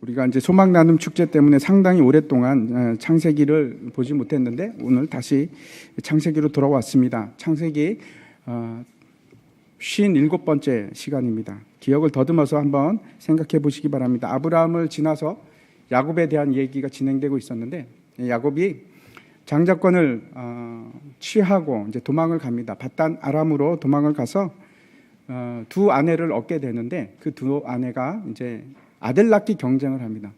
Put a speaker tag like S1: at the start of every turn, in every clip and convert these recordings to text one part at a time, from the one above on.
S1: 우리가 이제 소망 나눔 축제 때문에 상당히 오랫동안 창세기를 보지 못했는데 오늘 다시 창세기로 돌아왔습니다. 창세기 57번째 시간입니다. 기억을 더듬어서 한번 생각해 보시기 바랍니다. 아브라함을 지나서 야곱에 대한 얘기가 진행되고 있었는데 야곱이 장자권을 취하고 이제 도망을 갑니다. 밧단 아람으로 도망을 가서 두 아내를 얻게 되는데 그 두 아내가 이제 아들 낳기 경쟁을 합니다.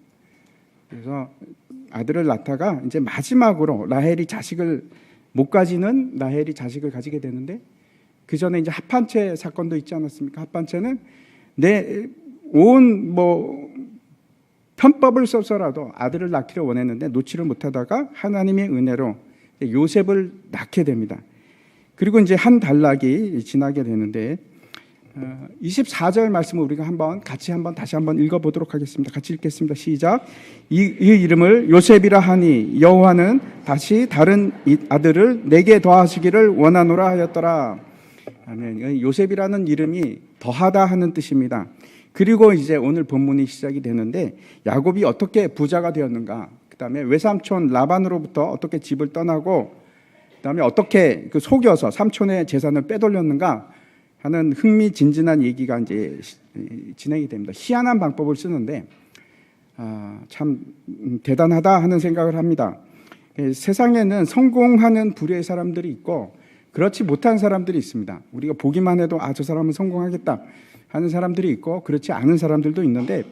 S1: 그래서 아들을 낳다가 이제 마지막으로 라헬이 자식을 못 가지는 라헬이 자식을 가지게 되는데 그 전에 이제 합판체 사건도 있지 않았습니까? 합판체는 내 온 편법을 써서라도 아들을 낳기를 원했는데 놓지를 못하다가 하나님의 은혜로 요셉을 낳게 됩니다. 그리고 이제 한 단락이 지나게 되는데 24절 말씀을 우리가 다시 한번 읽어보도록 하겠습니다. 같이 읽겠습니다. 시작. 이 이름을 요셉이라 하니 여호와는 다시 다른 아들을 내게 더하시기를 원하노라 하였더라. 아멘. 요셉이라는 이름이 더하다 하는 뜻입니다. 그리고 이제 오늘 본문이 시작이 되는데 야곱이 어떻게 부자가 되었는가, 그 다음에 외삼촌 라반으로부터 어떻게 집을 떠나고, 그 다음에 어떻게 속여서 삼촌의 재산을 빼돌렸는가 하는 흥미진진한 얘기가 이제 진행이 됩니다. 희한한 방법을 쓰는데 참 대단하다 하는 생각을 합니다. 세상에는 성공하는 부류의 사람들이 있고 그렇지 못한 사람들이 있습니다. 우리가 보기만 해도 저 사람은 성공하겠다 하는 사람들이 있고 그렇지 않은 사람들도 있는데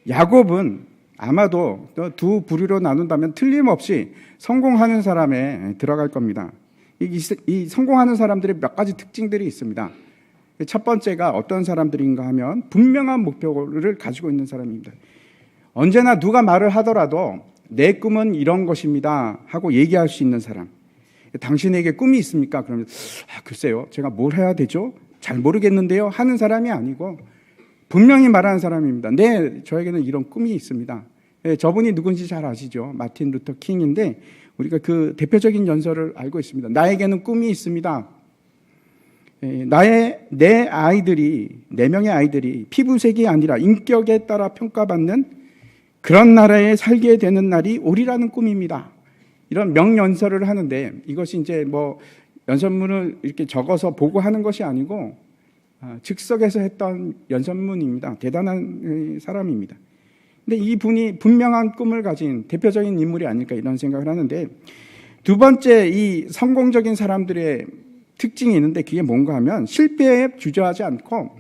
S1: 야곱은 아마도 두 부류로 나눈다면 틀림없이 성공하는 사람에 들어갈 겁니다. 이 성공하는 사람들의 몇 가지 특징들이 있습니다. 첫 번째가 어떤 사람들인가 하면 분명한 목표를 가지고 있는 사람입니다. 언제나 누가 말을 하더라도 내 꿈은 이런 것입니다 하고 얘기할 수 있는 사람. 당신에게 꿈이 있습니까? 그러면 글쎄요, 제가 뭘 해야 되죠? 잘 모르겠는데요 하는 사람이 아니고 분명히 말하는 사람입니다. 네, 저에게는 이런 꿈이 있습니다. 저분이 누군지 잘 아시죠? 마틴 루터 킹인데 우리가 그 대표적인 연설을 알고 있습니다. 나에게는 꿈이 있습니다. 내 아이들이, 4명의 아이들이 피부색이 아니라 인격에 따라 평가받는 그런 나라에 살게 되는 날이 오리라는 꿈입니다. 이런 명연설을 하는데 이것이 이제 연설문을 이렇게 적어서 보고 하는 것이 아니고 즉석에서 했던 연설문입니다. 대단한 사람입니다. 근데 이분이 분명한 꿈을 가진 대표적인 인물이 아닐까 이런 생각을 하는데, 두 번째 이 성공적인 사람들의 특징이 있는데 그게 뭔가 하면 실패에 주저하지 않고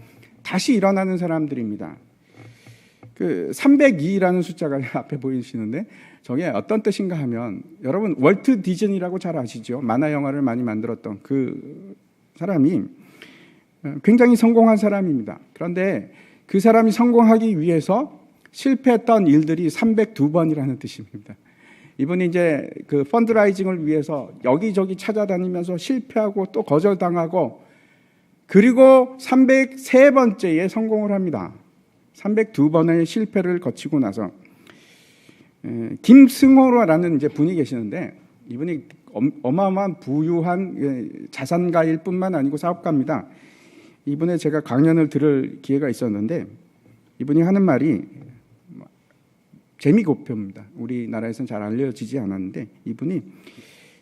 S1: 다시 일어나는 사람들입니다. 302라는 숫자가 앞에 보이시는데 저게 어떤 뜻인가 하면, 여러분 월트 디즈니라고 잘 아시죠? 만화 영화를 많이 만들었던 그 사람이 굉장히 성공한 사람입니다. 그런데 그 사람이 성공하기 위해서 실패했던 일들이 302번이라는 뜻입니다. 이분이 이제 그 펀드라이징을 위해서 여기저기 찾아다니면서 실패하고 또 거절당하고 그리고 303번째에 성공을 합니다. 302번의 실패를 거치고 나서 김승호라는 이제 분이 계시는데 이분이 어마어마한 부유한 자산가일 뿐만 아니고 사업가입니다. 이분의 제가 강연을 들을 기회가 있었는데 이분이 하는 말이 재미고표입니다. 우리나라에서는 잘 알려지지 않았는데 이분이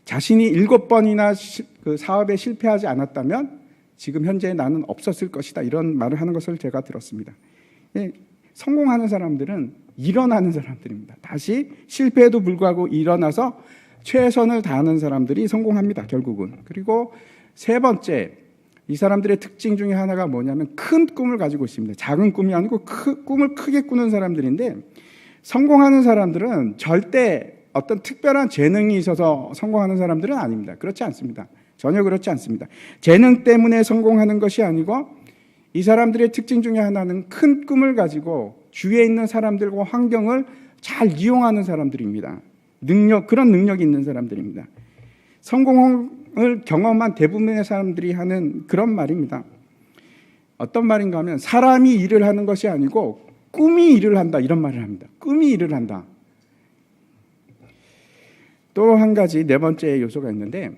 S1: 자신이 7번이나 그 사업에 실패하지 않았다면 지금 현재 나는 없었을 것이다 이런 말을 하는 것을 제가 들었습니다. 성공하는 사람들은 일어나는 사람들입니다. 다시 실패에도 불구하고 일어나서 최선을 다하는 사람들이 성공합니다. 결국은. 그리고 세 번째, 이 사람들의 특징 중에 하나가 뭐냐면 큰 꿈을 가지고 있습니다. 작은 꿈이 아니고 꿈을 크게 꾸는 사람들인데, 성공하는 사람들은 절대 어떤 특별한 재능이 있어서 성공하는 사람들은 아닙니다. 그렇지 않습니다. 전혀 그렇지 않습니다. 재능 때문에 성공하는 것이 아니고 이 사람들의 특징 중에 하나는 큰 꿈을 가지고 주위에 있는 사람들과 환경을 잘 이용하는 사람들입니다. 그런 능력이 있는 사람들입니다. 성공을 경험한 대부분의 사람들이 하는 그런 말입니다. 어떤 말인가 하면 사람이 일을 하는 것이 아니고 꿈이 일을 한다 이런 말을 합니다. 꿈이 일을 한다. 또 한 가지 네 번째 요소가 있는데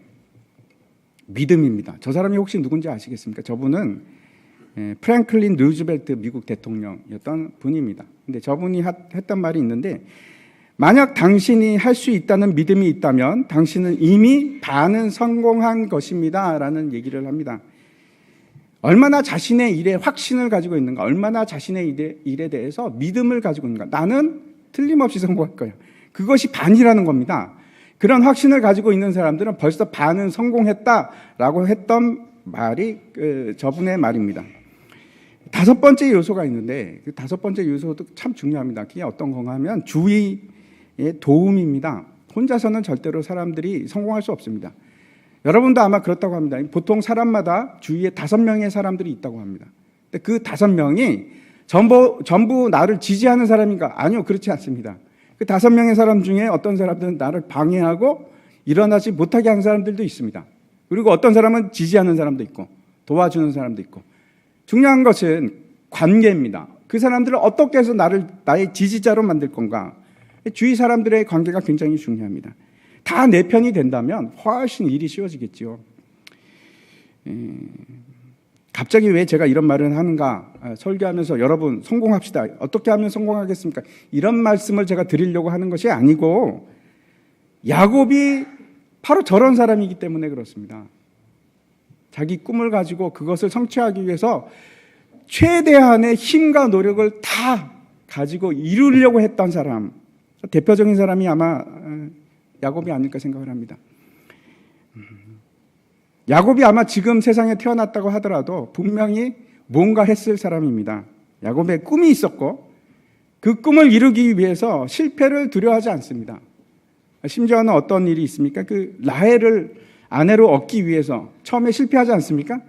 S1: 믿음입니다. 저 사람이 혹시 누군지 아시겠습니까? 저분은 프랭클린 루즈벨트 미국 대통령이었던 분입니다. 근데 저분이 했던 말이 있는데, 만약 당신이 할 수 있다는 믿음이 있다면 당신은 이미 반은 성공한 것입니다 라는 얘기를 합니다. 얼마나 자신의 일에 확신을 가지고 있는가, 얼마나 자신의 일에 대해서 믿음을 가지고 있는가. 나는 틀림없이 성공할 거야. 그것이 반이라는 겁니다. 그런 확신을 가지고 있는 사람들은 벌써 반은 성공했다라고 했던 말이 저분의 말입니다. 5번째 요소가 있는데, 그 5번째 요소도 참 중요합니다. 그게 어떤 건가 하면 주위의 도움입니다. 혼자서는 절대로 사람들이 성공할 수 없습니다. 여러분도 아마 그렇다고 합니다. 보통 사람마다 주위에 5명의 사람들이 있다고 합니다. 근데 그 5명이 전부 나를 지지하는 사람인가? 아니요, 그렇지 않습니다. 그 5명의 사람 중에 어떤 사람들은 나를 방해하고 일어나지 못하게 하는 사람들도 있습니다. 그리고 어떤 사람은 지지하는 사람도 있고 도와주는 사람도 있고, 중요한 것은 관계입니다. 그 사람들을 어떻게 해서 나의 지지자로 만들 건가? 주위 사람들의 관계가 굉장히 중요합니다. 다 내 편이 된다면 훨씬 일이 쉬워지겠죠. 갑자기 왜 제가 이런 말을 하는가? 설교하면서 여러분 성공합시다. 어떻게 하면 성공하겠습니까? 이런 말씀을 제가 드리려고 하는 것이 아니고, 야곱이 바로 저런 사람이기 때문에 그렇습니다. 자기 꿈을 가지고 그것을 성취하기 위해서 최대한의 힘과 노력을 다 가지고 이루려고 했던 사람, 대표적인 사람이 아마 야곱이 아닐까 생각을 합니다. 야곱이 아마 지금 세상에 태어났다고 하더라도 분명히 뭔가 했을 사람입니다. 야곱의 꿈이 있었고 그 꿈을 이루기 위해서 실패를 두려워하지 않습니다. 심지어는 어떤 일이 있습니까? 그 라헬을 아내로 얻기 위해서 처음에 실패하지 않습니까?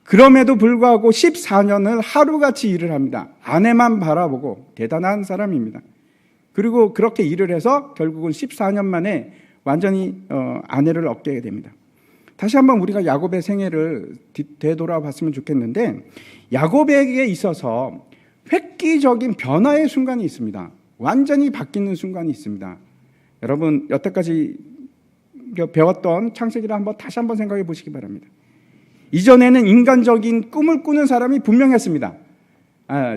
S1: 그럼에도 불구하고 14년을 하루같이 일을 합니다. 아내만 바라보고. 대단한 사람입니다. 그리고 그렇게 일을 해서 결국은 14년 만에 완전히 아내를 얻게 됩니다. 다시 한번 우리가 야곱의 생애를 되돌아봤으면 좋겠는데, 야곱에게 있어서 획기적인 변화의 순간이 있습니다. 완전히 바뀌는 순간이 있습니다. 여러분 여태까지 배웠던 창세기를 다시 한번 생각해 보시기 바랍니다. 이전에는 인간적인 꿈을 꾸는 사람이 분명했습니다.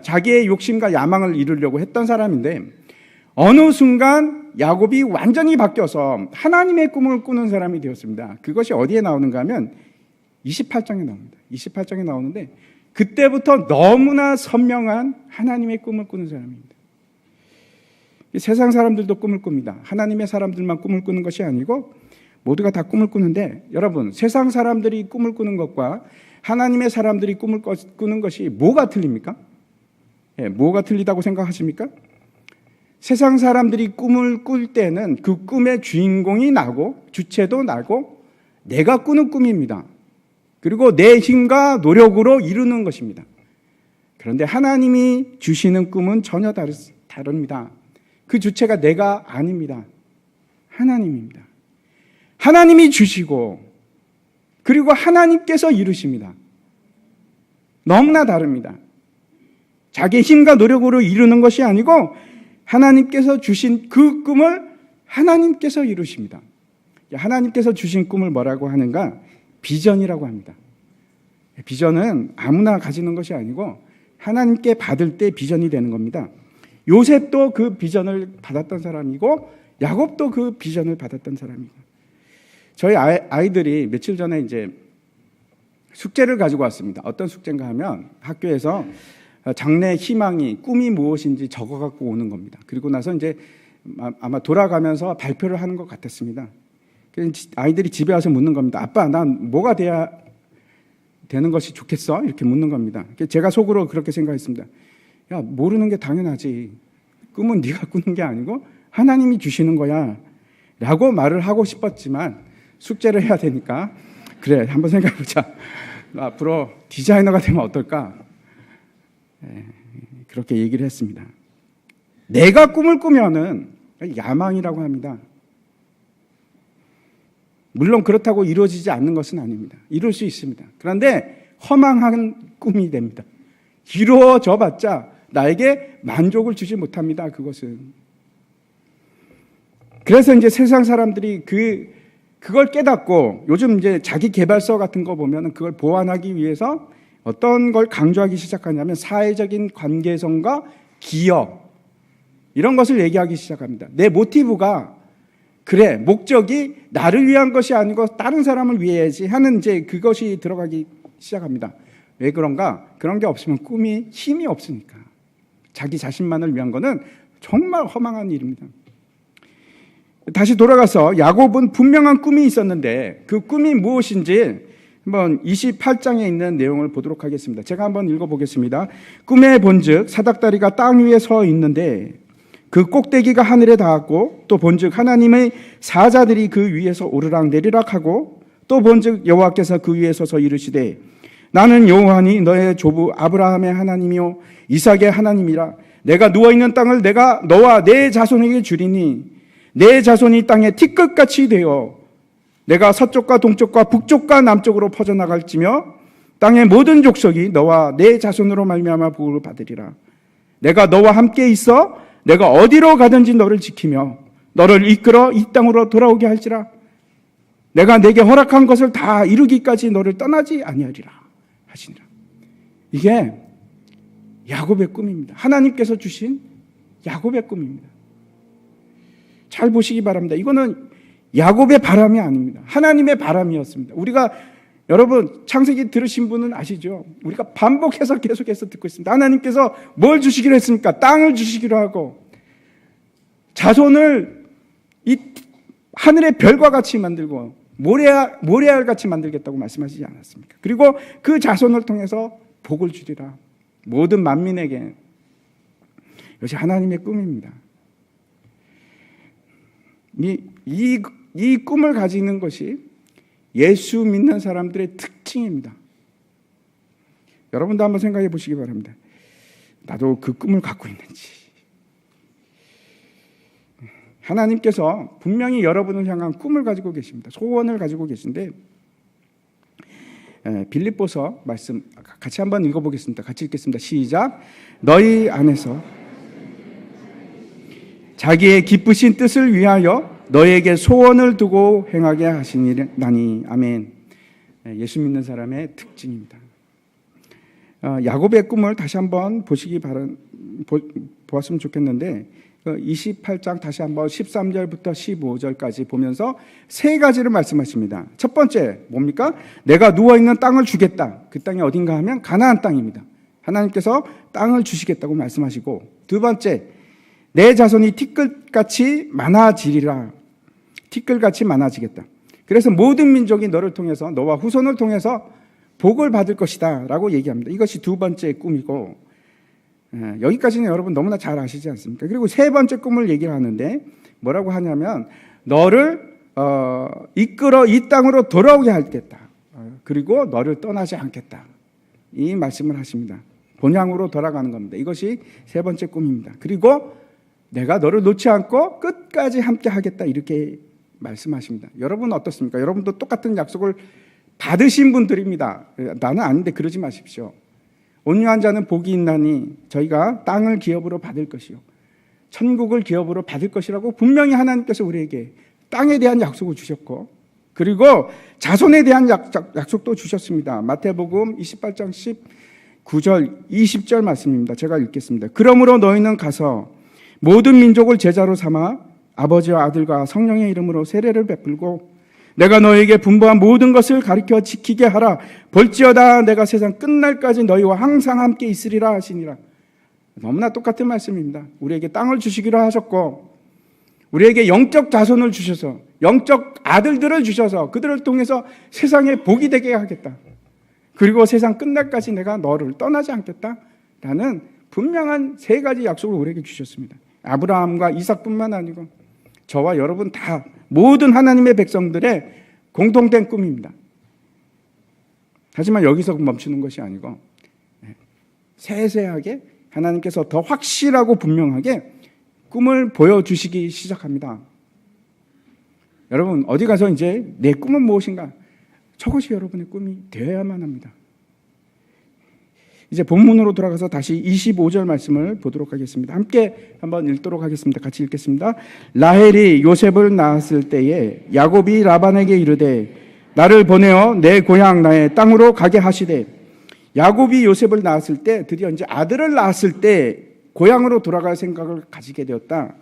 S1: 자기의 욕심과 야망을 이루려고 했던 사람인데, 어느 순간 야곱이 완전히 바뀌어서 하나님의 꿈을 꾸는 사람이 되었습니다. 그것이 어디에 나오는가 하면 28장에 나옵니다. 28장에 나오는데, 그때부터 너무나 선명한 하나님의 꿈을 꾸는 사람입니다. 세상 사람들도 꿈을 꿉니다. 하나님의 사람들만 꿈을 꾸는 것이 아니고 모두가 다 꿈을 꾸는데, 여러분 세상 사람들이 꿈을 꾸는 것과 하나님의 사람들이 꿈을 꾸는 것이 뭐가 틀립니까? 뭐가 틀리다고 생각하십니까? 세상 사람들이 꿈을 꿀 때는 그 꿈의 주인공이 나고 주체도 나고 내가 꾸는 꿈입니다. 그리고 내 힘과 노력으로 이루는 것입니다. 그런데 하나님이 주시는 꿈은 전혀 다릅니다. 그 주체가 내가 아닙니다. 하나님입니다. 하나님이 주시고 그리고 하나님께서 이루십니다. 너무나 다릅니다. 자기의 힘과 노력으로 이루는 것이 아니고 하나님께서 주신 그 꿈을 하나님께서 이루십니다. 하나님께서 주신 꿈을 뭐라고 하는가? 비전이라고 합니다. 비전은 아무나 가지는 것이 아니고 하나님께 받을 때 비전이 되는 겁니다. 요셉도 그 비전을 받았던 사람이고 야곱도 그 비전을 받았던 사람이고, 저희 아이들이 며칠 전에 이제 숙제를 가지고 왔습니다. 어떤 숙제인가 하면 학교에서 장래 희망이 꿈이 무엇인지 적어 갖고 오는 겁니다. 그리고 나서 이제 아마 돌아가면서 발표를 하는 것 같았습니다. 아이들이 집에 와서 묻는 겁니다. 아빠, 난 뭐가 돼야 되는 것이 좋겠어? 이렇게 묻는 겁니다. 제가 속으로 그렇게 생각했습니다. 야, 모르는 게 당연하지. 꿈은 네가 꾸는 게 아니고 하나님이 주시는 거야 라고 말을 하고 싶었지만 숙제를 해야 되니까 그래, 한번 생각해보자. 앞으로 디자이너가 되면 어떨까? 그렇게 얘기를 했습니다. 내가 꿈을 꾸면은 야망이라고 합니다. 물론 그렇다고 이루어지지 않는 것은 아닙니다. 이룰 수 있습니다. 그런데 허망한 꿈이 됩니다. 이루어져 봤자 나에게 만족을 주지 못합니다. 그것은. 그래서 이제 세상 사람들이 그걸 깨닫고 요즘 이제 자기 개발서 같은 거 보면은 그걸 보완하기 위해서 어떤 걸 강조하기 시작하냐면 사회적인 관계성과 기여, 이런 것을 얘기하기 시작합니다. 내 모티브가 그래, 목적이 나를 위한 것이 아니고 다른 사람을 위해야지 하는 이제 그것이 들어가기 시작합니다. 왜 그런가? 그런 게 없으면 꿈이 힘이 없으니까. 자기 자신만을 위한 거는 정말 허망한 일입니다. 다시 돌아가서 야곱은 분명한 꿈이 있었는데 그 꿈이 무엇인지 한번 28장에 있는 내용을 보도록 하겠습니다. 제가 한번 읽어보겠습니다. 꿈에 본즉 사닥다리가 땅 위에 서 있는데 그 꼭대기가 하늘에 닿았고, 또 본즉 하나님의 사자들이 그 위에서 오르락 내리락 하고, 또 본즉 여호와께서 그 위에 서서 이르시되 나는 여호와니 너의 조부 아브라함의 하나님이요 이삭의 하나님이라. 내가 누워있는 땅을 내가 너와 내 자손에게 주리니 내 자손이 땅에 티끌같이 되어 내가 서쪽과 동쪽과 북쪽과 남쪽으로 퍼져나갈지며 땅의 모든 족속이 너와 내 자손으로 말미암아 복을 받으리라. 내가 너와 함께 있어 내가 어디로 가든지 너를 지키며 너를 이끌어 이 땅으로 돌아오게 할지라. 내가 내게 허락한 것을 다 이루기까지 너를 떠나지 아니하리라 하시니라. 이게 야곱의 꿈입니다. 하나님께서 주신 야곱의 꿈입니다. 잘 보시기 바랍니다. 이거는 야곱의 바람이 아닙니다. 하나님의 바람이었습니다. 우리가 여러분 창세기 들으신 분은 아시죠? 우리가 반복해서 계속해서 듣고 있습니다. 하나님께서 뭘 주시기로 했습니까? 땅을 주시기로 하고 자손을 이 하늘의 별과 같이 만들고 모래알 같이 만들겠다고 말씀하시지 않았습니까? 그리고 그 자손을 통해서 복을 주리라. 모든 만민에게. 이것이 하나님의 꿈입니다. 이 꿈을 가지는 것이 예수 믿는 사람들의 특징입니다. 여러분도 한번 생각해 보시기 바랍니다. 나도 그 꿈을 갖고 있는지. 하나님께서 분명히 여러분을 향한 꿈을 가지고 계십니다. 소원을 가지고 계신데 빌립보서 말씀 같이 한번 읽어보겠습니다. 같이 읽겠습니다. 시작. 너희 안에서 자기의 기쁘신 뜻을 위하여 너에게 소원을 두고 행하게 하시니라니. 아멘. 예수 믿는 사람의 특징입니다. 야곱의 꿈을 다시 한번 보았으면 좋겠는데 28장 다시 한번 13절부터 15절까지 보면서 세 가지를 말씀하십니다. 첫 번째 뭡니까? 내가 누워있는 땅을 주겠다. 그 땅이 어딘가 하면 가나안 땅입니다. 하나님께서 땅을 주시겠다고 말씀하시고, 두 번째 내 자손이 티끌같이 많아지리라. 티끌같이 많아지겠다. 그래서 모든 민족이 너를 통해서, 너와 후손을 통해서 복을 받을 것이다 라고 얘기합니다. 이것이 두 번째 꿈이고, 여기까지는 여러분 너무나 잘 아시지 않습니까? 그리고 세 번째 꿈을 얘기를 하는데 뭐라고 하냐면 너를 이끌어 이 땅으로 돌아오게 하겠다. 그리고 너를 떠나지 않겠다. 이 말씀을 하십니다. 본향으로 돌아가는 겁니다. 이것이 세 번째 꿈입니다. 그리고 내가 너를 놓지 않고 끝까지 함께 하겠다. 이렇게 말씀하십니다. 여러분 어떻습니까? 여러분도 똑같은 약속을 받으신 분들입니다. 나는 아닌데 그러지 마십시오. 온유한 자는 복이 있나니 저희가 땅을 기업으로 받을 것이요 천국을 기업으로 받을 것이라고 분명히 하나님께서 우리에게 땅에 대한 약속을 주셨고, 그리고 자손에 대한 약속도 주셨습니다. 마태복음 28장 19절 20절 말씀입니다. 제가 읽겠습니다. 그러므로 너희는 가서 모든 민족을 제자로 삼아 아버지와 아들과 성령의 이름으로 세례를 베풀고 내가 너에게 분부한 모든 것을 가르쳐 지키게 하라. 볼지어다 내가 세상 끝날까지 너희와 항상 함께 있으리라 하시니라. 너무나 똑같은 말씀입니다. 우리에게 땅을 주시기로 하셨고, 우리에게 영적 자손을 주셔서, 영적 아들들을 주셔서 그들을 통해서 세상에 복이 되게 하겠다. 그리고 세상 끝날까지 내가 너를 떠나지 않겠다라는 분명한 세 가지 약속을 우리에게 주셨습니다. 아브라함과 이삭뿐만 아니고 저와 여러분 다 모든 하나님의 백성들의 공통된 꿈입니다. 하지만 여기서 멈추는 것이 아니고 세세하게 하나님께서 더 확실하고 분명하게 꿈을 보여주시기 시작합니다. 여러분 어디 가서 이제 내 꿈은 무엇인가? 저것이 여러분의 꿈이 되어야만 합니다. 이제 본문으로 돌아가서 다시 25절 말씀을 보도록 하겠습니다. 함께 한번 읽도록 하겠습니다. 같이 읽겠습니다. 라헬이 요셉을 낳았을 때에 야곱이 라반에게 이르되 나를 보내어 내 고향 나의 땅으로 가게 하시되 야곱이 요셉을 낳았을 때, 드디어 이제 아들을 낳았을 때 고향으로 돌아갈 생각을 가지게 되었다.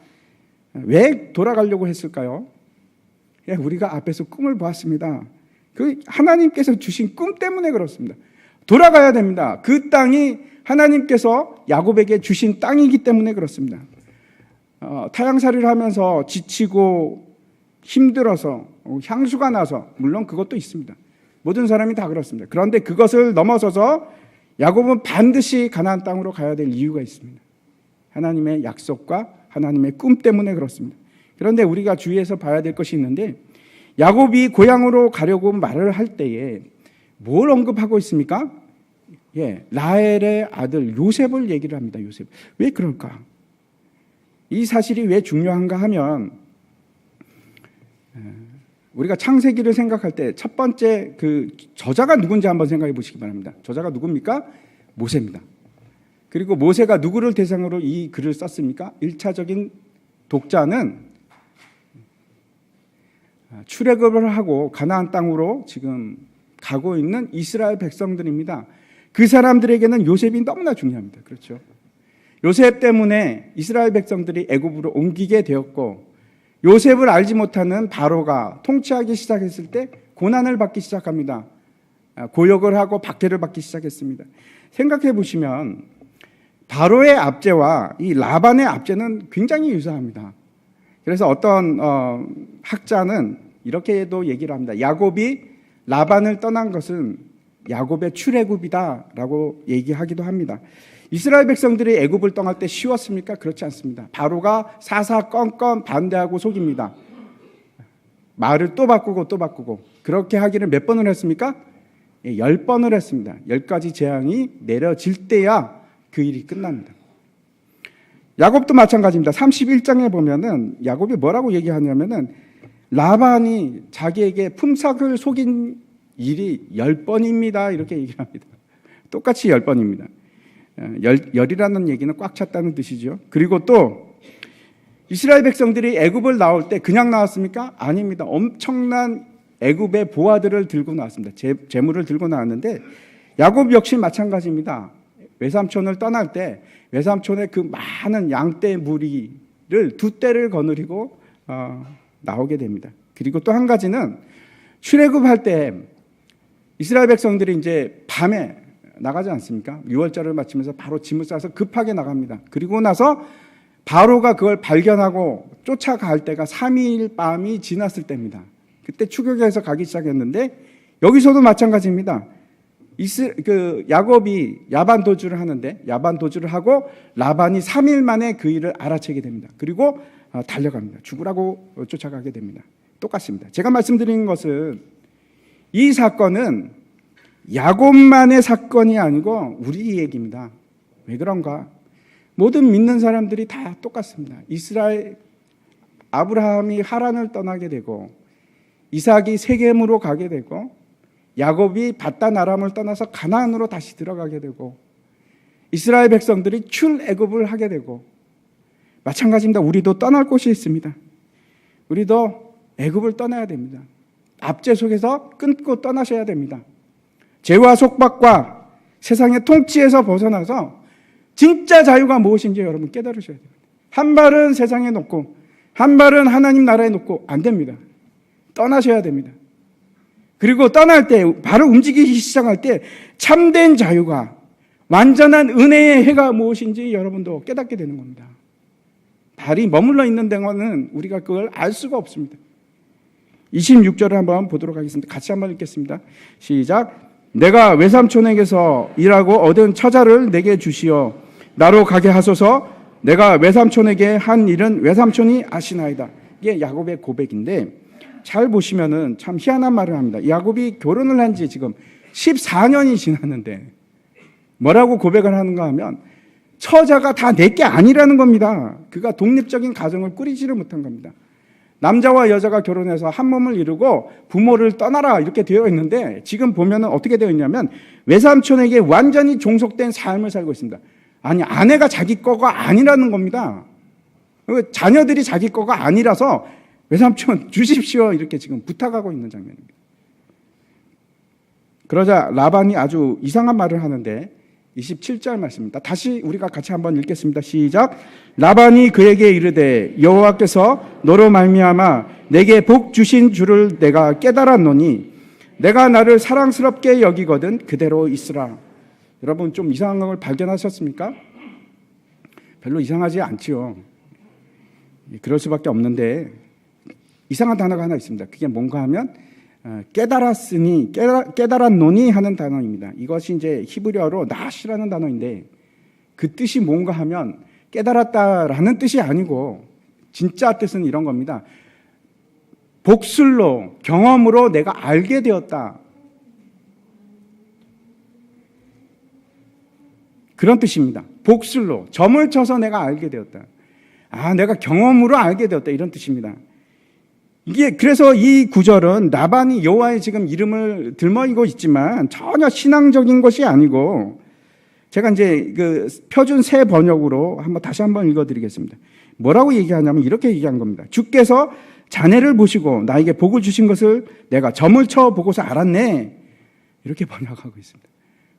S1: 왜 돌아가려고 했을까요? 우리가 앞에서 꿈을 보았습니다. 그 하나님께서 주신 꿈 때문에 그렇습니다. 돌아가야 됩니다. 그 땅이 하나님께서 야곱에게 주신 땅이기 때문에 그렇습니다. 타향살이를 하면서 지치고 힘들어서 향수가 나서, 물론 그것도 있습니다. 모든 사람이 다 그렇습니다. 그런데 그것을 넘어서서 야곱은 반드시 가나안 땅으로 가야 될 이유가 있습니다. 하나님의 약속과 하나님의 꿈 때문에 그렇습니다. 그런데 우리가 주의해서 봐야 될 것이 있는데, 야곱이 고향으로 가려고 말을 할 때에 뭘 언급하고 있습니까? 라헬의 아들 요셉을 얘기를 합니다. 요셉. 왜 그럴까? 이 사실이 왜 중요한가 하면, 우리가 창세기를 생각할 때 첫 번째 그 저자가 누군지 한번 생각해 보시기 바랍니다. 저자가 누굽니까? 모세입니다. 그리고 모세가 누구를 대상으로 이 글을 썼습니까? 1차적인 독자는 출애굽을 하고 가나안 땅으로 지금 가고 있는 이스라엘 백성들입니다. 그 사람들에게는 요셉이 너무나 중요합니다. 그렇죠? 요셉 때문에 이스라엘 백성들이 애굽으로 옮기게 되었고, 요셉을 알지 못하는 바로가 통치하기 시작했을 때 고난을 받기 시작합니다. 고역을 하고 박해를 받기 시작했습니다. 생각해 보시면 바로의 압제와 이 라반의 압제는 굉장히 유사합니다. 그래서 어떤 학자는 이렇게도 얘기를 합니다. 야곱이 라반을 떠난 것은 야곱의 출애굽이다라고 얘기하기도 합니다. 이스라엘 백성들이 애굽을 떠날 때 쉬웠습니까? 그렇지 않습니다. 바로가 사사건건 반대하고 속입니다. 말을 또 바꾸고 또 바꾸고, 그렇게 하기를 몇 번을 했습니까? 10번을 했습니다. 10가지 재앙이 내려질 때야 그 일이 끝납니다. 야곱도 마찬가지입니다. 31장에 보면은 야곱이 뭐라고 얘기하냐면은 라반이 자기에게 품삯을 속인 일이 10번입니다. 이렇게 얘기합니다. 똑같이 10번입니다. 열이라는 얘기는 꽉 찼다는 뜻이죠. 그리고 또 이스라엘 백성들이 애굽을 나올 때 그냥 나왔습니까? 아닙니다. 엄청난 애굽의 보화들을 들고 나왔습니다. 재물을 들고 나왔는데, 야곱 역시 마찬가지입니다. 외삼촌을 떠날 때 외삼촌의 그 많은 양떼 무리를 두 떼를 거느리고 나오게 됩니다. 그리고 또 한 가지는 출애굽할 때 이스라엘 백성들이 이제 밤에 나가지 않습니까? 유월절을 마치면서 바로 짐을 싸서 급하게 나갑니다. 그리고 나서 바로가 그걸 발견하고 쫓아갈 때가 3일 밤이 지났을 때입니다. 그때 추격해서 가기 시작했는데, 여기서도 마찬가지입니다. 야곱이 야반 도주를 하는데, 야반 도주를 하고 라반이 3일 만에 그 일을 알아채게 됩니다. 그리고 달려갑니다. 죽으라고 쫓아가게 됩니다. 똑같습니다. 제가 말씀드리는 것은 이 사건은 야곱만의 사건이 아니고 우리 얘기입니다. 왜 그런가? 모든 믿는 사람들이 다 똑같습니다. 아브라함이 하란을 떠나게 되고, 이삭이 세겜으로 가게 되고, 야곱이 밧단 아람을 떠나서 가나안으로 다시 들어가게 되고, 이스라엘 백성들이 출애굽을 하게 되고, 마찬가지입니다. 우리도 떠날 곳이 있습니다. 우리도 애굽을 떠나야 됩니다. 압제 속에서 끊고 떠나셔야 됩니다. 죄와 속박과 세상의 통치에서 벗어나서 진짜 자유가 무엇인지 여러분 깨달으셔야 됩니다. 한 발은 세상에 놓고 한 발은 하나님 나라에 놓고 안 됩니다. 떠나셔야 됩니다. 그리고 떠날 때, 바로 움직이기 시작할 때 참된 자유가, 완전한 은혜의 해가 무엇인지 여러분도 깨닫게 되는 겁니다. 발이 머물러 있는 데는 우리가 그걸 알 수가 없습니다. 26절을 한번 보도록 하겠습니다. 같이 한번 읽겠습니다. 시작. 내가 외삼촌에게서 일하고 얻은 처자를 내게 주시어 나로 가게 하소서. 내가 외삼촌에게 한 일은 외삼촌이 아시나이다. 이게 야곱의 고백인데, 잘 보시면은 참 희한한 말을 합니다. 야곱이 결혼을 한 지 지금 14년이 지났는데 뭐라고 고백을 하는가 하면, 처자가 다 내 게 아니라는 겁니다. 그가 독립적인 가정을 꾸리지를 못한 겁니다. 남자와 여자가 결혼해서 한 몸을 이루고 부모를 떠나라 이렇게 되어 있는데, 지금 보면은 어떻게 되어 있냐면 외삼촌에게 완전히 종속된 삶을 살고 있습니다. 아니, 아내가 자기 거가 아니라는 겁니다. 자녀들이 자기 거가 아니라서 외삼촌 주십시오 이렇게 지금 부탁하고 있는 장면입니다. 그러자 라반이 아주 이상한 말을 하는데 27절 말씀입니다. 다시 우리가 같이 한번 읽겠습니다. 시작. 라반이 그에게 이르되 여호와께서 너로 말미암아 내게 복 주신 줄을 내가 깨달았노니 내가 나를 사랑스럽게 여기거든 그대로 있으라. 여러분 좀 이상한 걸 발견하셨습니까? 별로 이상하지 않지요. 그럴 수밖에 없는데 이상한 단어가 하나 있습니다. 그게 뭔가 하면 깨달았노니 하는 단어입니다. 이것이 이제 히브리어로 나시라는 단어인데 그 뜻이 뭔가 하면 깨달았다라는 뜻이 아니고 진짜 뜻은 이런 겁니다. 복술로 경험으로 내가 알게 되었다. 그런 뜻입니다. 복술로 점을 쳐서 내가 알게 되었다. 내가 경험으로 알게 되었다. 이런 뜻입니다. 이게 그래서 이 구절은 라반이 여호와의 지금 이름을 들먹이고 있지만 전혀 신앙적인 것이 아니고 제가 이제 그 표준 새 번역으로 다시 한번 읽어드리겠습니다. 뭐라고 얘기하냐면 이렇게 얘기한 겁니다. 주께서 자네를 보시고 나에게 복을 주신 것을 내가 점을 쳐 보고서 알았네. 이렇게 번역하고 있습니다.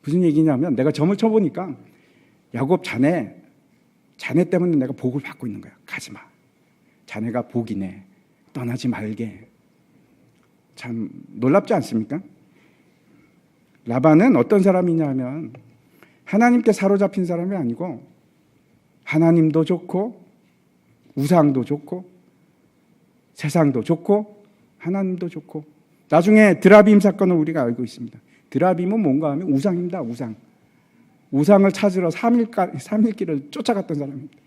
S1: 무슨 얘기냐면 내가 점을 쳐 보니까 야곱 자네 때문에 내가 복을 받고 있는 거야. 가지 마. 자네가 복이네. 떠나지 말게. 참 놀랍지 않습니까? 라반은 어떤 사람이냐 하면 하나님께 사로잡힌 사람이 아니고 하나님도 좋고 우상도 좋고 세상도 좋고 하나님도 좋고 나중에 드라빔 사건을 우리가 알고 있습니다. 드라빔은 뭔가 하면 우상입니다. 우상을 찾으러 3일 길을 쫓아갔던 사람입니다.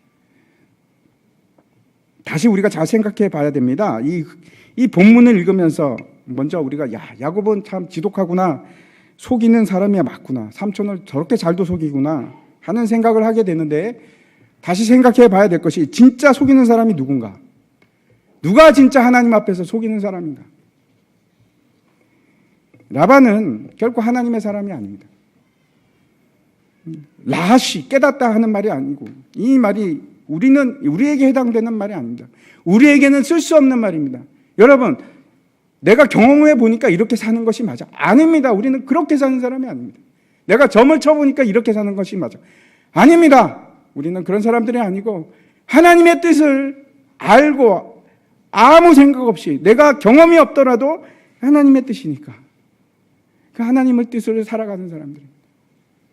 S1: 다시 우리가 잘 생각해 봐야 됩니다. 이 본문을 읽으면서 먼저 우리가 야곱은 참 지독하구나. 속이는 사람이야 맞구나. 삼촌을 저렇게 잘도 속이구나 하는 생각을 하게 되는데 다시 생각해 봐야 될 것이 진짜 속이는 사람이 누군가? 누가 진짜 하나님 앞에서 속이는 사람인가? 라반은 결코 하나님의 사람이 아닙니다. 라하시 깨닫다 하는 말이 아니고 이 말이 우리에게 해당되는 말이 아닙니다. 우리에게는 쓸 수 없는 말입니다. 여러분 내가 경험해 보니까 이렇게 사는 것이 맞아. 아닙니다. 우리는 그렇게 사는 사람이 아닙니다. 내가 점을 쳐보니까 이렇게 사는 것이 맞아. 아닙니다. 우리는 그런 사람들이 아니고 하나님의 뜻을 알고 아무 생각 없이 내가 경험이 없더라도 하나님의 뜻이니까 그 하나님의 뜻을 살아가는 사람들입니다.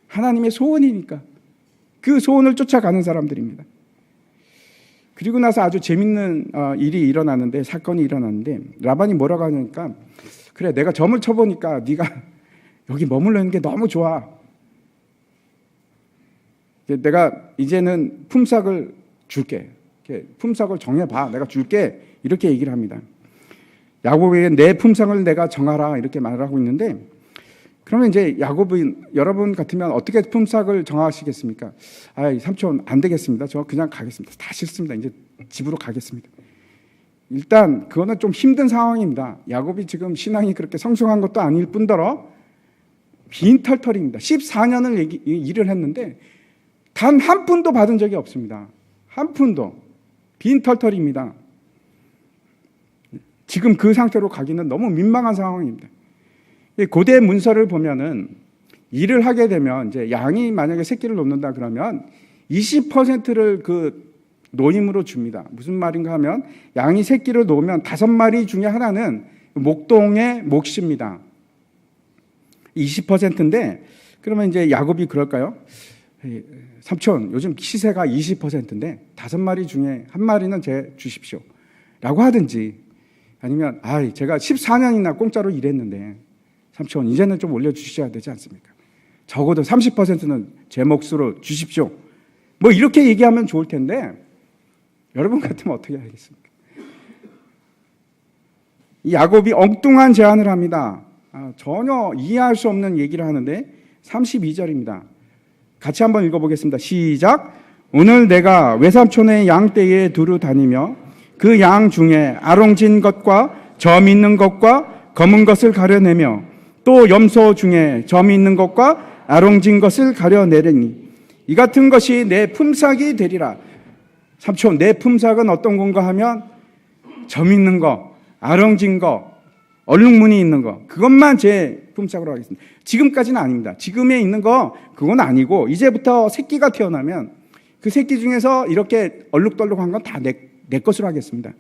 S1: 하나님의 소원이니까 그 소원을 쫓아가는 사람들입니다. 그리고 나서 아주 재밌는 사건이 일어났는데 라반이 뭐라고 하냐니까 그래 내가 점을 쳐보니까 네가 여기 머물러 있는 게 너무 좋아. 내가 이제는 품삯을 줄게. 품삯을 정해봐. 내가 줄게. 이렇게 얘기를 합니다. 야곱에게 내 품삯을 내가 정하라. 이렇게 말을 하고 있는데 그러면 이제 야곱은 여러분 같으면 어떻게 품삯을 정하시겠습니까? 삼촌 안 되겠습니다. 저 그냥 가겠습니다. 다 싫습니다. 이제 집으로 가겠습니다. 일단 그거는 좀 힘든 상황입니다. 야곱이 지금 신앙이 그렇게 성숙한 것도 아닐 뿐더러 빈털털입니다. 14년을 일을 했는데 단 한 푼도 받은 적이 없습니다. 한 푼도. 빈털털입니다. 지금 그 상태로 가기는 너무 민망한 상황입니다. 고대 문서를 보면은 일을 하게 되면 이제 양이 만약에 새끼를 놓는다 그러면 20%를 그 노임으로 줍니다. 무슨 말인가 하면 양이 새끼를 놓으면 5마리 중에 하나는 목동의 몫입니다. 20%인데 그러면 이제 야곱이 그럴까요? 삼촌 요즘 시세가 20%인데 5마리 중에 1마리는 제 주십시오. 라고 하든지 아니면 제가 14년이나 공짜로 일했는데 삼촌 이제는 좀 올려주셔야 되지 않습니까? 적어도 30%는 제 몫으로 주십시오. 뭐 이렇게 얘기하면 좋을 텐데 여러분 같으면 어떻게 하겠습니까? 이 야곱이 엉뚱한 제안을 합니다. 전혀 이해할 수 없는 얘기를 하는데 32절입니다. 같이 한번 읽어보겠습니다. 시작. 오늘 내가 외삼촌의 양떼에 두루 다니며 그 양 중에 아롱진 것과 점 있는 것과 검은 것을 가려내며 또 염소 중에 점이 있는 것과 아롱진 것을 가려내리니 이 같은 것이 내 품삯이 되리라. 삼촌 내 품삯은 어떤 건가 하면 점 있는 거, 아롱진 거, 얼룩무늬 있는 거, 그것만 제 품삯으로 하겠습니다. 지금까지는 아닙니다. 지금에 있는 거 그건 아니고 이제부터 새끼가 태어나면 그 새끼 중에서 이렇게 얼룩덜룩한 건 다 내 것으로 하겠습니다.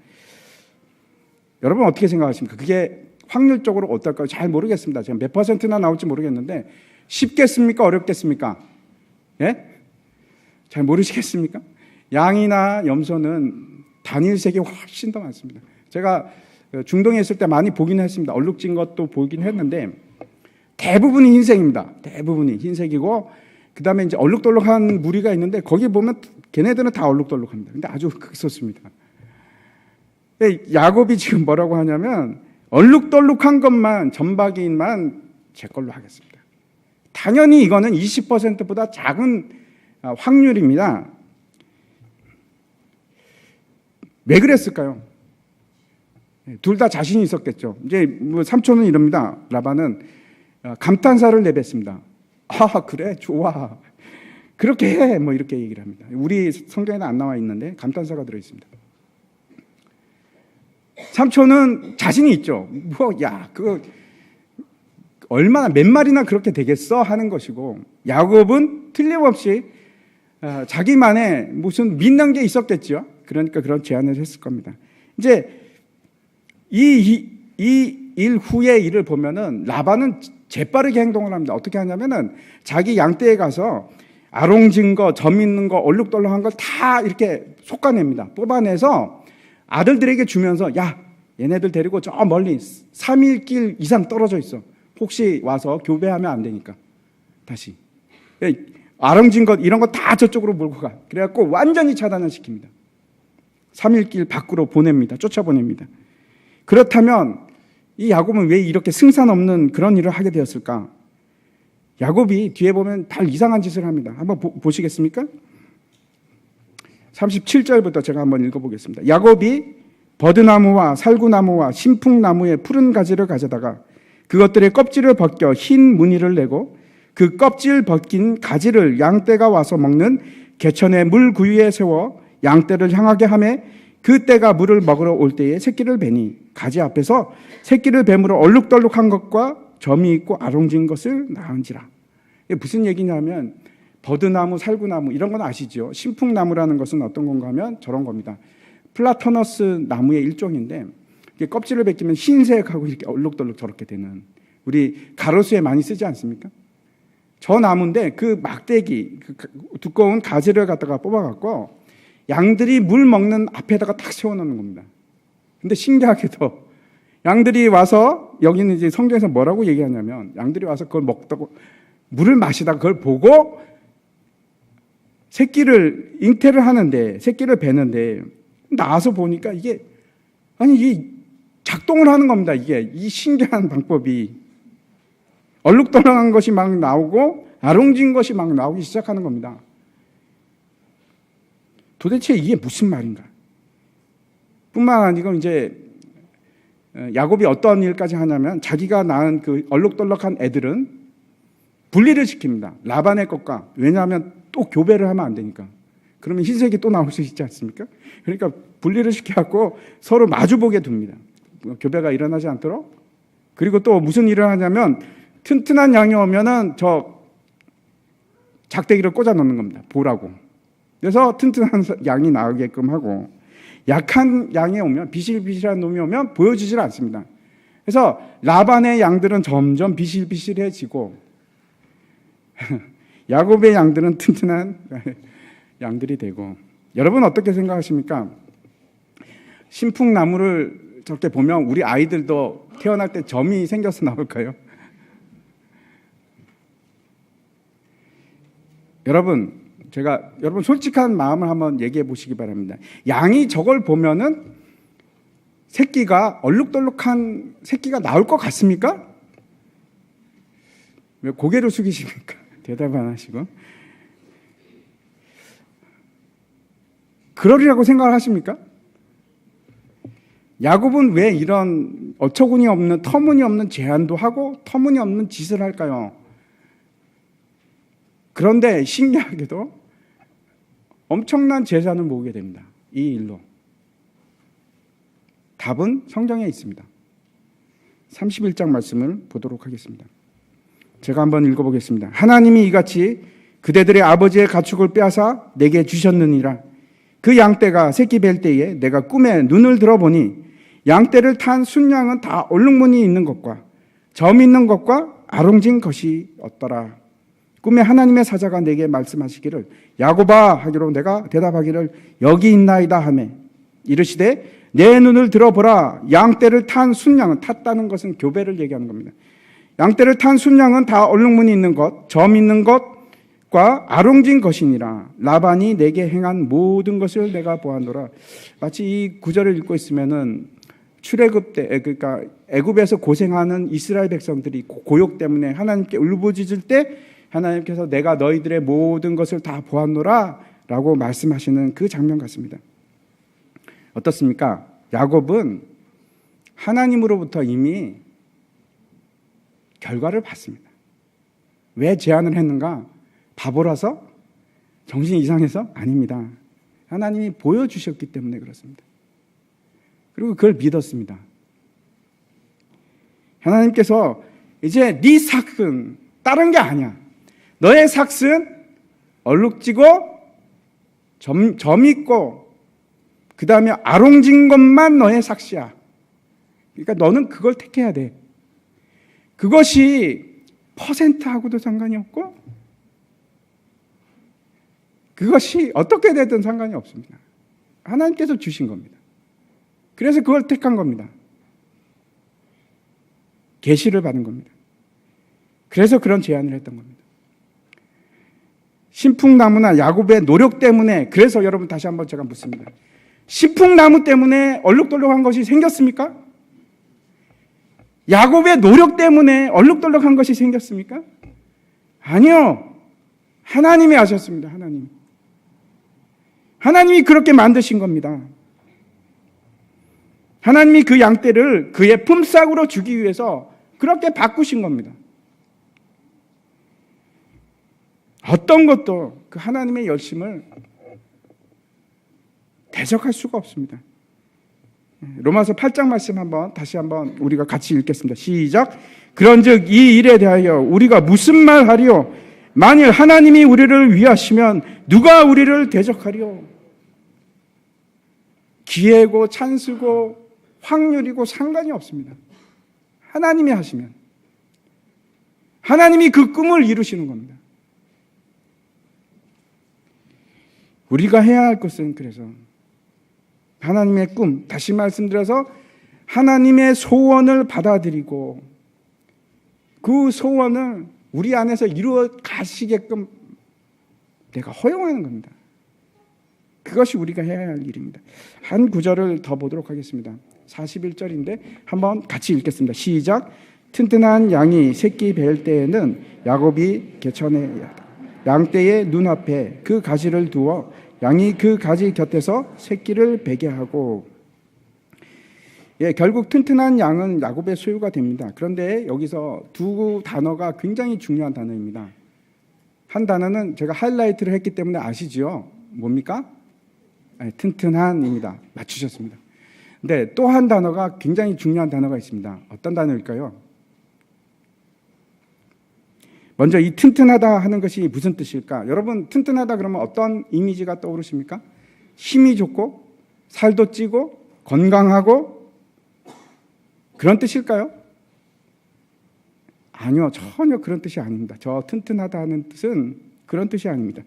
S1: 여러분 어떻게 생각하십니까? 그게 확률적으로 어떨까요? 잘 모르겠습니다. 제가 몇 %나 나올지 모르겠는데 쉽겠습니까? 어렵겠습니까? 예? 잘 모르시겠습니까? 양이나 염소는 단일색이 훨씬 더 많습니다. 제가 중동에 있을 때 많이 보긴 했습니다. 얼룩진 것도 보긴 했는데 대부분이 흰색입니다. 대부분이 흰색이고 그다음에 이제 얼룩덜룩한 무리가 있는데 거기 보면 걔네들은 다 얼룩덜룩합니다. 근데 아주 극소수입니다. 야곱이 지금 뭐라고 하냐면 얼룩덜룩한 것만 점박이인만 제 걸로 하겠습니다. 당연히 이거는 20%보다 작은 확률입니다. 왜 그랬을까요? 둘 다 자신이 있었겠죠. 이제 뭐 삼촌은 이럽니다. 라반은 감탄사를 내뱉습니다. 아 그래 좋아 그렇게 해 뭐 이렇게 얘기를 합니다. 우리 성경에는 안 나와 있는데 감탄사가 들어 있습니다. 삼촌은 자신이 있죠. 뭐 야 그 얼마나 몇 마리나 그렇게 되겠어 하는 것이고 야곱은 틀림없이 자기만의 무슨 믿는 게 있었겠죠. 그러니까 그런 제안을 했을 겁니다. 이제 이 일 후의 일을 보면은 라반은 재빠르게 행동을 합니다. 어떻게 하냐면은 자기 양떼에 가서 아롱진 거, 점 있는 거, 얼룩덜룩한 걸 다 이렇게 솎아냅니다. 뽑아내서 아들들에게 주면서 야, 얘네들 데리고 저 멀리 3일 길 이상 떨어져 있어. 혹시 와서 교배하면 안 되니까. 다시. 아롱진 것 이런 거 다 저쪽으로 몰고 가. 그래갖고 완전히 차단을 시킵니다. 3일 길 밖으로 보냅니다. 쫓아보냅니다. 그렇다면 이 야곱은 왜 이렇게 승산 없는 그런 일을 하게 되었을까? 야곱이 뒤에 보면 다 이상한 짓을 합니다. 한번 보시겠습니까? 37절부터 제가 한번 읽어보겠습니다. 야곱이 버드나무와 살구나무와 신풍나무의 푸른 가지를 가져다가 그것들의 껍질을 벗겨 흰 무늬를 내고 그 껍질 벗긴 가지를 양떼가 와서 먹는 개천의 물 구유에 세워 양떼를 향하게 하며 그 떼가 물을 먹으러 올 때에 새끼를 베니 가지 앞에서 새끼를 뱀으로 얼룩덜룩한 것과 점이 있고 아롱진 것을 낳은지라. 이게 무슨 얘기냐면 버드나무, 살구나무 이런 건 아시죠? 신풍나무라는 것은 어떤 건가 하면 저런 겁니다. 플라토너스 나무의 일종인데 이게 껍질을 벗기면 흰색하고 이렇게 얼룩덜룩 저렇게 되는 우리 가로수에 많이 쓰지 않습니까? 저 나무인데 그 막대기 그 두꺼운 가지를 갖다가 뽑아갖고 양들이 물 먹는 앞에다가 딱 세워놓는 겁니다. 근데 신기하게도 양들이 와서 여기는 이제 성경에서 뭐라고 얘기하냐면 양들이 와서 그걸 먹다고 물을 마시다가 그걸 보고 새끼를 잉태를 하는데 새끼를 베는데 나와서 보니까 이게 작동을 하는 겁니다. 이게 이 신기한 방법이 얼룩덜룩한 것이 막 나오고 아롱진 것이 막 나오기 시작하는 겁니다. 도대체 이게 무슨 말인가? 뿐만 아니고 이제 야곱이 어떤 일까지 하냐면 자기가 낳은 그 얼룩덜룩한 애들은 분리를 시킵니다. 라반의 것과. 왜냐하면 또 교배를 하면 안 되니까. 그러면 흰색이 또 나올 수 있지 않습니까? 그러니까 분리를 시켜갖고 서로 마주보게 둡니다. 교배가 일어나지 않도록. 그리고 또 무슨 일을 하냐면 튼튼한 양이 오면은 저 작대기를 꽂아 놓는 겁니다. 보라고. 그래서 튼튼한 양이 나오게끔 하고 약한 양이 오면 비실비실한 놈이 오면 보여주질 않습니다. 그래서 라반의 양들은 점점 비실비실해지고 야곱의 양들은 튼튼한 양들이 되고 여러분 어떻게 생각하십니까? 신풍나무를 저렇게 보면 우리 아이들도 태어날 때 점이 생겨서 나올까요? 여러분 솔직한 마음을 한번 얘기해 보시기 바랍니다. 양이 저걸 보면은 새끼가 얼룩덜룩한 새끼가 나올 것 같습니까? 왜 고개를 숙이십니까? 대답 안 하시고. 그러리라고 생각을 하십니까? 야곱은 왜 이런 어처구니 없는 터무니없는 제안도 하고 터무니없는 짓을 할까요? 그런데 신기하게도 엄청난 재산을 모으게 됩니다. 이 일로. 답은 성경에 있습니다. 31장 말씀을 보도록 하겠습니다. 제가 한번 읽어보겠습니다. 하나님이 이같이 그대들의 아버지의 가축을 빼앗아 내게 주셨느니라. 그 양떼가 새끼 뵐 때에 내가 꿈에 눈을 들어보니 양떼를 탄 순양은 다 얼룩무늬 있는 것과 점 있는 것과 아롱진 것이 없더라. 꿈에 하나님의 사자가 내게 말씀하시기를 야곱아 하기로 내가 대답하기를 여기 있나이다 하매 이르시되 내 눈을 들어보라. 양떼를 탄 순양은, 탔다는 것은 교배를 얘기하는 겁니다. 양떼를 탄 순양은 다 얼룩무늬 있는 것, 점 있는 것과 아롱진 것이니라. 라반이 내게 행한 모든 것을 내가 보았노라. 마치 이 구절을 읽고 있으면은 출애굽 때, 그러니까 애굽에서 고생하는 이스라엘 백성들이 고욕 때문에 하나님께 울부짖을 때 하나님께서 내가 너희들의 모든 것을 다 보았노라 라고 말씀하시는 그 장면 같습니다. 어떻습니까? 야곱은 하나님으로부터 이미 결과를 봤습니다. 왜 제안을 했는가? 바보라서? 정신이 이상해서? 아닙니다. 하나님이 보여주셨기 때문에 그렇습니다. 그리고 그걸 믿었습니다. 하나님께서 이제 네 삭은 다른 게 아니야. 너의 삭은 얼룩지고 점 있고 그 다음에 아롱진 것만 너의 삭시야. 그러니까 너는 그걸 택해야 돼. 그것이 퍼센트하고도 상관이 없고 그것이 어떻게 되든 상관이 없습니다. 하나님께서 주신 겁니다. 그래서 그걸 택한 겁니다. 계시를 받은 겁니다. 그래서 그런 제안을 했던 겁니다. 신풍나무나 야곱의 노력 때문에, 그래서 여러분 다시 한번 제가 묻습니다. 신풍나무 때문에 얼룩덜룩한 것이 생겼습니까? 야곱의 노력 때문에 얼룩덜룩한 것이 생겼습니까? 아니요. 하나님이 하셨습니다. 하나님이 그렇게 만드신 겁니다. 하나님이 그 양떼를 그의 품삯으로 주기 위해서 그렇게 바꾸신 겁니다. 어떤 것도 그 하나님의 열심을 대적할 수가 없습니다. 로마서 8장 말씀 다시 한번 우리가 같이 읽겠습니다. 시작. 그런즉 이 일에 대하여 우리가 무슨 말 하리요? 만일 하나님이 우리를 위하시면 누가 우리를 대적하리요? 기회고 찬스고 확률이고 상관이 없습니다. 하나님이 하시면, 하나님이 그 꿈을 이루시는 겁니다. 우리가 해야 할 것은 그래서 하나님의 꿈, 다시 말씀드려서 하나님의 소원을 받아들이고 그 소원을 우리 안에서 이루어 가시게끔 내가 허용하는 겁니다. 그것이 우리가 해야 할 일입니다. 한 구절을 더 보도록 하겠습니다. 41절인데 한번 같이 읽겠습니다. 시작. 튼튼한 양이 새끼 뵐 때에는 야곱이 개천에 양떼의 눈앞에 그 가지를 두어 양이 그 가지 곁에서 새끼를 베게 하고. 결국 튼튼한 양은 야곱의 소유가 됩니다. 그런데 여기서 두 단어가 굉장히 중요한 단어입니다. 한 단어는 제가 하이라이트를 했기 때문에 아시죠? 뭡니까? 튼튼한입니다. 맞추셨습니다. 근데 또 한 단어가 굉장히 중요한 단어가 있습니다. 어떤 단어일까요? 먼저 이 튼튼하다 하는 것이 무슨 뜻일까? 여러분, 튼튼하다 그러면 어떤 이미지가 떠오르십니까? 힘이 좋고 살도 찌고 건강하고 그런 뜻일까요? 아니요, 전혀 그런 뜻이 아닙니다. 저 튼튼하다 하는 뜻은 그런 뜻이 아닙니다.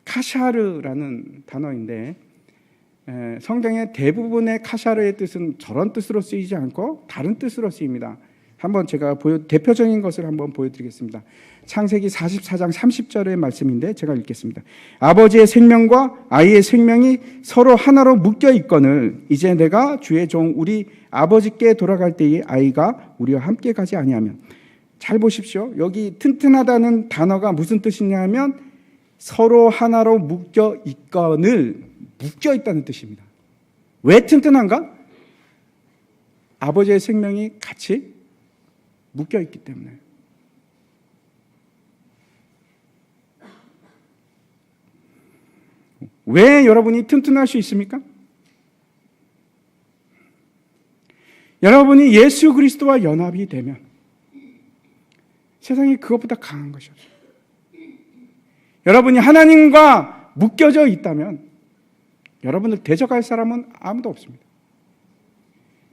S1: 카샤르라는 단어인데 성경의 대부분의 카샤르의 뜻은 저런 뜻으로 쓰이지 않고 다른 뜻으로 쓰입니다. 한번 제가 대표적인 것을 한번 보여드리겠습니다. 창세기 44장 30절의 말씀인데 제가 읽겠습니다. 아버지의 생명과 아이의 생명이 서로 하나로 묶여 있거늘 이제 내가 주의 종 우리 아버지께 돌아갈 때에 아이가 우리와 함께 가지 아니하면. 잘 보십시오. 여기 튼튼하다는 단어가 무슨 뜻이냐면 서로 하나로 묶여 있거늘, 묶여 있다는 뜻입니다. 왜 튼튼한가? 아버지의 생명이 같이 묶여 있기 때문에. 왜 여러분이 튼튼할 수 있습니까? 여러분이 예수 그리스도와 연합이 되면 세상이 그것보다 강한 것이 없어요. 여러분이 하나님과 묶여져 있다면 여러분을 대적할 사람은 아무도 없습니다.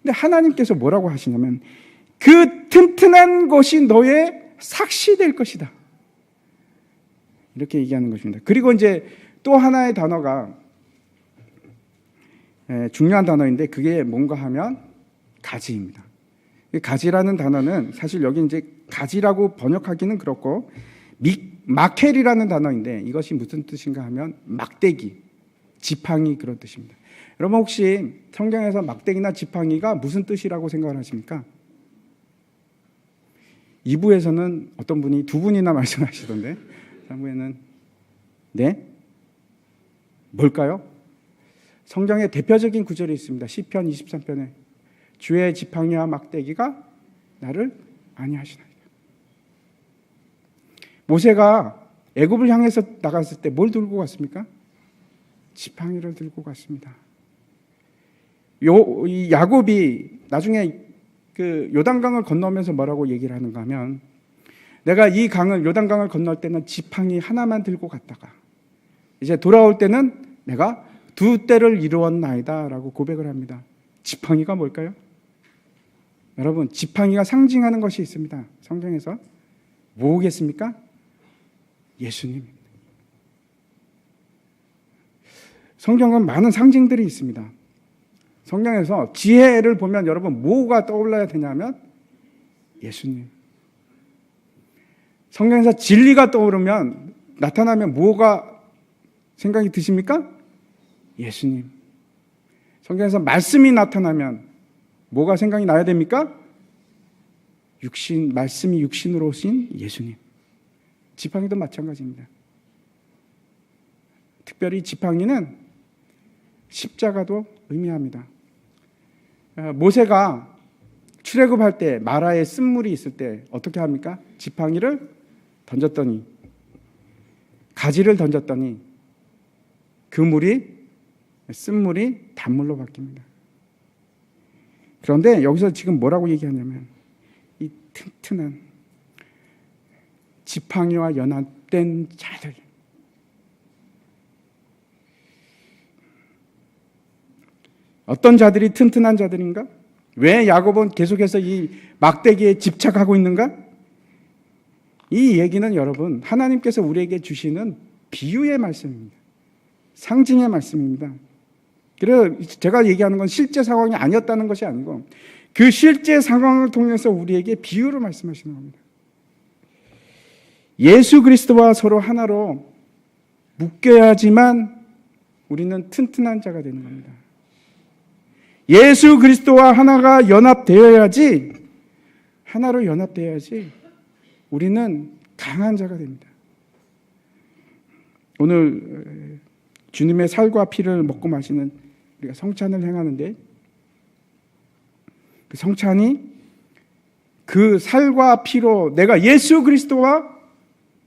S1: 근데 하나님께서 뭐라고 하시냐면 그 튼튼한 것이 너의 삭시될 것이다. 이렇게 얘기하는 것입니다. 그리고 이제 또 하나의 단어가 중요한 단어인데 그게 뭔가 하면 가지입니다. 가지라는 단어는 사실 여기 이제 가지라고 번역하기는 그렇고 마켈이라는 단어인데 이것이 무슨 뜻인가 하면 막대기, 지팡이 그런 뜻입니다. 여러분 혹시 성경에서 막대기나 지팡이가 무슨 뜻이라고 생각을 하십니까? 2부에서는 어떤 분이 두 분이나 말씀하시던데 3부에는 네? 뭘까요? 성경에 대표적인 구절이 있습니다. 시편 23편에 주의 지팡이와 막대기가 나를 안위하시나이다. 모세가 애굽을 향해서 나갔을 때 뭘 들고 갔습니까? 지팡이를 들고 갔습니다. 이 야곱이 나중에 그 요단강을 건너면서 뭐라고 얘기를 하는가 하면 내가 이 강을 요단강을 건널 때는 지팡이 하나만 들고 갔다가 이제 돌아올 때는 내가 두 떼를 이루었나이다 라고 고백을 합니다. 지팡이가 뭘까요? 여러분 지팡이가 상징하는 것이 있습니다. 성경에서 뭐겠습니까? 예수님입니다. 성경은 많은 상징들이 있습니다. 성경에서 지혜를 보면 여러분 뭐가 떠올라야 되냐면 예수님. 성경에서 진리가 떠오르면 나타나면 뭐가 생각이 드십니까? 예수님. 성경에서 말씀이 나타나면 뭐가 생각이 나야 됩니까? 말씀이 육신으로 오신 예수님. 지팡이도 마찬가지입니다. 특별히 지팡이는 십자가도 의미합니다. 모세가 출애굽할 때 마라에 쓴물이 있을 때 어떻게 합니까? 지팡이를 던졌더니 가지를 던졌더니 그 물이 쓴물이 단물로 바뀝니다. 그런데 여기서 지금 뭐라고 얘기하냐면 이 튼튼한 지팡이와 연합된 자들, 어떤 자들이 튼튼한 자들인가? 왜 야곱은 계속해서 이 막대기에 집착하고 있는가? 이 얘기는 여러분 하나님께서 우리에게 주시는 비유의 말씀입니다. 상징의 말씀입니다. 그래서 제가 얘기하는 건 실제 상황이 아니었다는 것이 아니고 그 실제 상황을 통해서 우리에게 비유를 말씀하시는 겁니다. 예수 그리스도와 서로 하나로 묶여야지만 우리는 튼튼한 자가 되는 겁니다. 예수 그리스도와 하나가 연합되어야지, 하나로 연합되어야지 우리는 강한 자가 됩니다. 오늘 주님의 살과 피를 먹고 마시는 우리가 성찬을 행하는데 그 성찬이 그 살과 피로 내가 예수 그리스도와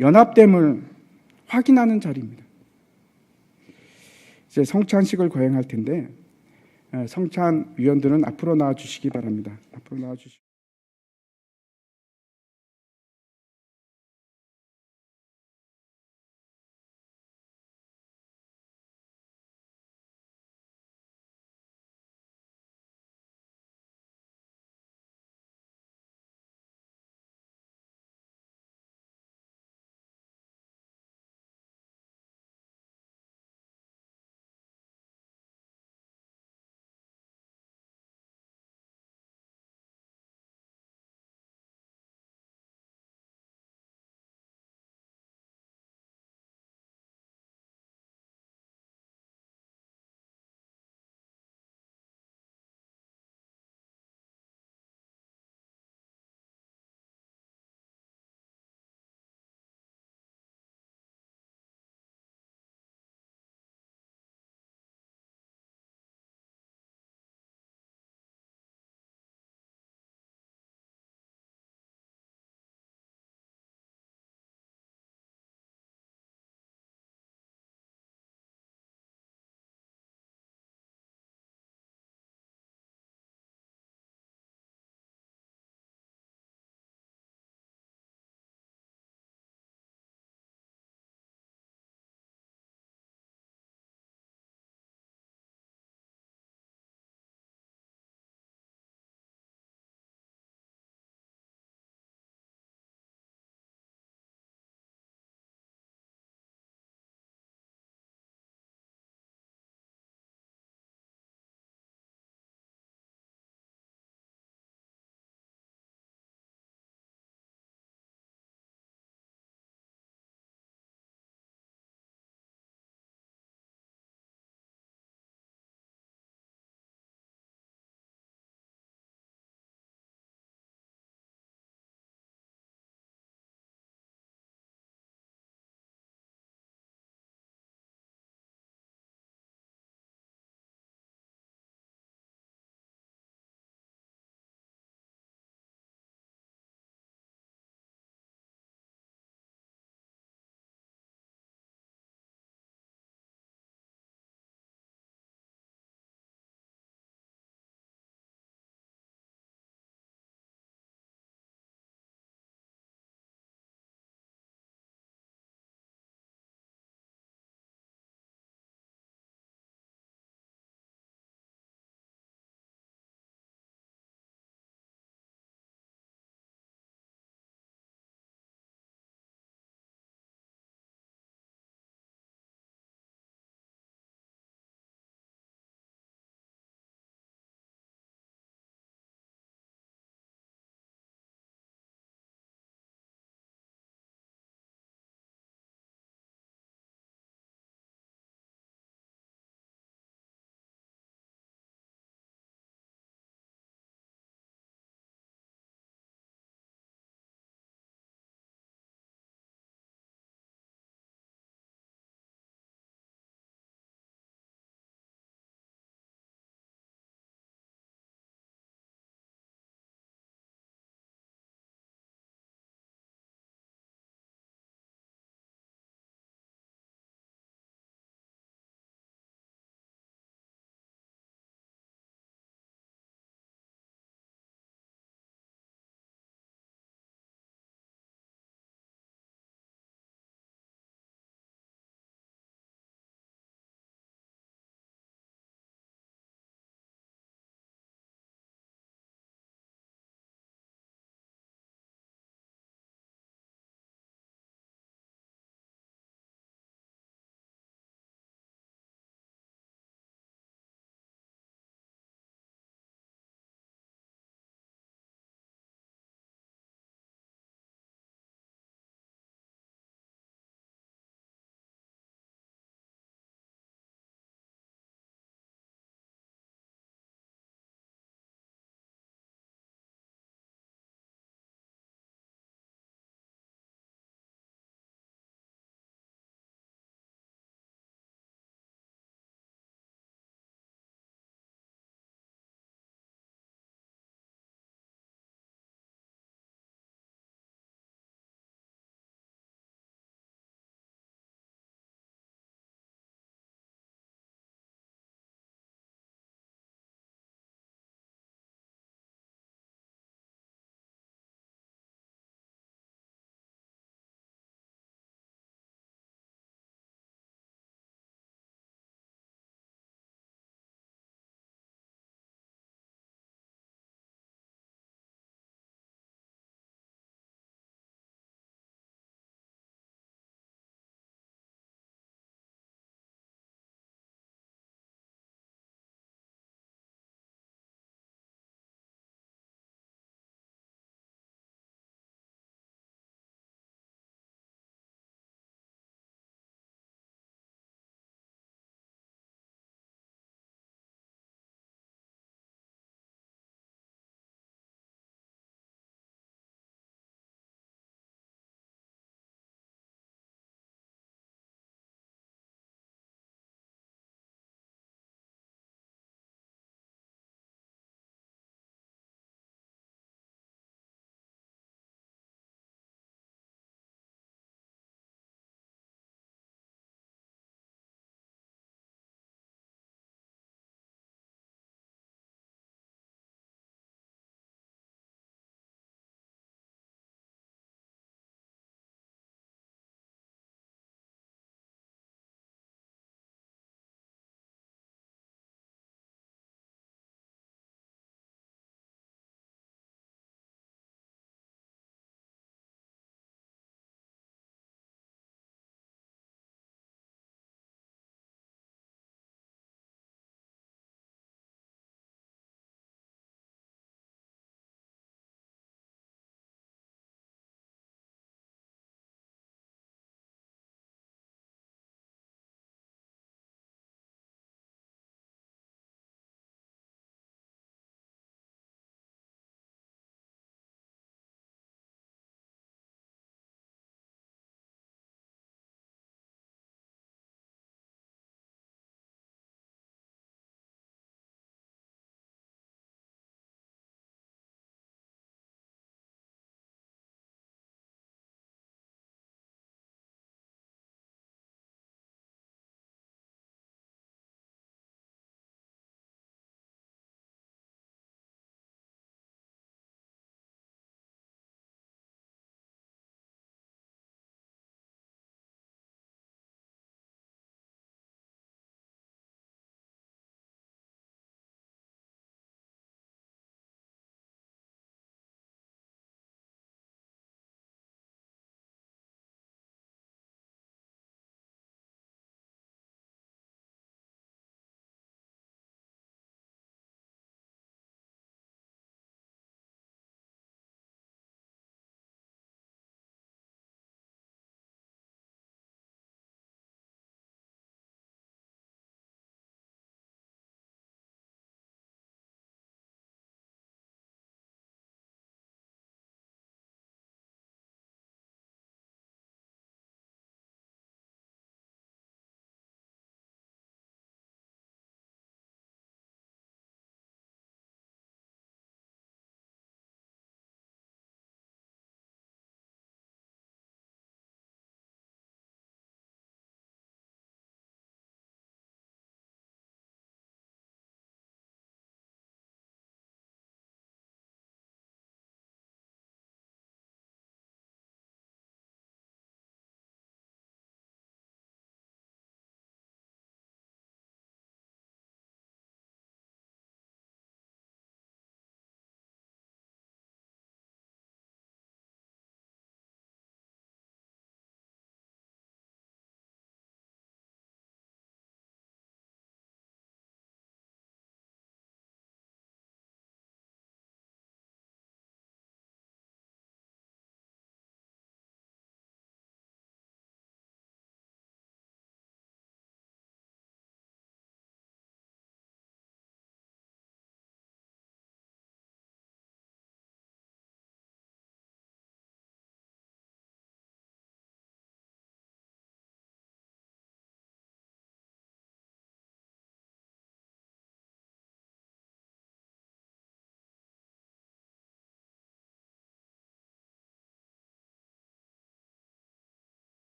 S1: 연합됨을 확인하는 자리입니다. 이제 성찬식을 거행할 텐데 성찬 위원들은 앞으로 나와 주시기 바랍니다. 앞으로 나와 주시기